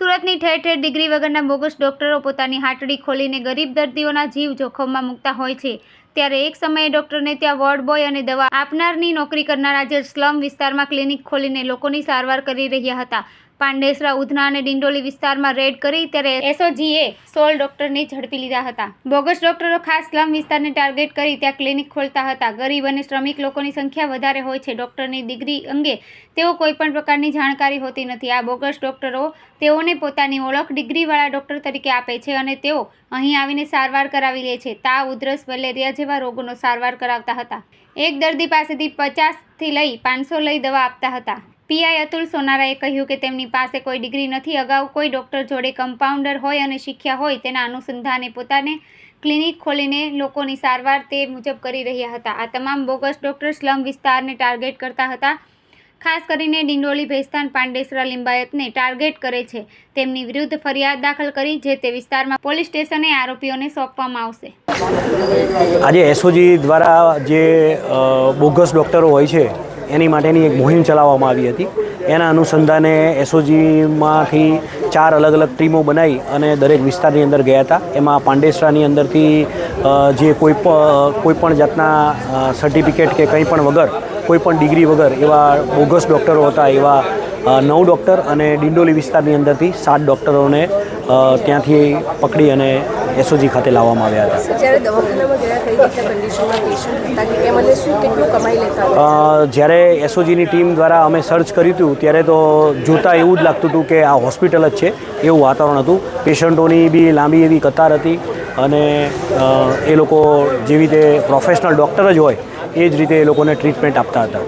સુરતની ઠેર ઠેર ડિગ્રી વગરના બોગસ ડોક્ટરો પોતાની હાટડી ખોલીને ગરીબ દર્દીઓના જીવ જોખમમાં મૂકતા હોય છે, ત્યારે એક સમયે ડોક્ટરને ત્યાં વોર્ડ બોય અને દવા આપનારની નોકરી કરનારા જે સ્લમ વિસ્તારમાં ક્લિનિક ખોલીને લોકોની સારવાર કરી રહ્યા હતા. પાંડેસરા, ઉધના અને ડિંડોલી વિસ્તારમાં રેડ કરી ત્યારે એસઓજીએ 16 ડોક્ટરને ઝડપી લીધા હતા. બોગસ ડોક્ટરો ખાસ સ્લમ વિસ્તારને ટાર્ગેટ કરી ત્યાં ક્લિનિક ખોલતા હતા. ગરીબ અને શ્રમિક લોકોની સંખ્યા વધારે હોય છે. ડોક્ટરની ડિગ્રી અંગે તેઓ કોઈપણ પ્રકારની જાણકારી હોતી નથી. આ બોગસ ડોક્ટરો તેઓને પોતાની ઓળખ ડિગ્રીવાળા ડોક્ટર તરીકે આપે છે અને તેઓ અહીં આવીને સારવાર કરાવી લે છે. તાવ, ઉધરસ, મેલેરિયા જેવા રોગોનો સારવાર કરાવતા હતા. એક દર્દી પાસેથી 50થી લઈ 500 લઈ દવા આપતા હતા. પીઆઈ અતુલ સોનારાએ કહ્યું કે તેમની પાસે કોઈ ડિગ્રી નથી. અગાઉ કોઈ ડૉક્ટર જોડે કમ્પાઉન્ડર હોય અને શીખ્યા હોય તેના અનુસંધાને પોતાને ક્લિનિક ખોલીને લોકોની સારવાર તે મુજબ કરી રહ્યા હતા. આ તમામ બોગસ ડૉક્ટર સ્લમ વિસ્તારને ટાર્ગેટ કરતા હતા. ખાસ કરીને ડિંડોલી, ભેસ્તાન, પાંડેસરા, લિંબાયતને ટાર્ગેટ કરે છે. તેમની વિરુદ્ધ ફરિયાદ દાખલ કરી જે તે વિસ્તારમાં પોલીસ સ્ટેશને આરોપીઓને સોંપવામાં આવશે. આજે એસઓજી દ્વારા જે બોગસ ડૉક્ટરો હોય છે એની માટેની એક મુહિમ ચલાવવામાં આવી હતી. એના અનુસંધાને એસઓજીમાંથી 4 અલગ અલગ ટીમો બનાવી અને દરેક વિસ્તારની અંદર ગયા હતા. એમાં પાંડેસરાની અંદરથી જે કોઈપણ જાતના સર્ટિફિકેટ કે કંઈ પણ વગર, કોઈપણ ડિગ્રી વગર એવા બોગસ ડૉક્ટરો હતા, એવા 9 ડૉક્ટર અને ડિંડોલી વિસ્તારની અંદરથી 7 ડૉક્ટરોને ત્યાંથી પકડી અને એસઓજી ખાતે લાવવામાં આવ્યા હતા. જ્યારે દવાખાનામાં ગયા કઈ રીતના કન્ડિશનમાં પેશન્ટ હતા કે કેમ અને શું કેટલું કમાઈ લેતા? જ્યારે એસઓજીની ટીમ દ્વારા અમે સર્ચ કર્યું હતું ત્યારે તો જોતાં એવું જ લાગતું હતું કે આ હોસ્પિટલ જ છે એવું વાતાવરણ હતું. પેશન્ટોની બી લાંબી એવી કતાર હતી અને એ લોકો જેવી રીતે પ્રોફેશનલ ડૉક્ટર જ હોય એ જ રીતે એ લોકોને ટ્રીટમેન્ટ આપતા હતા.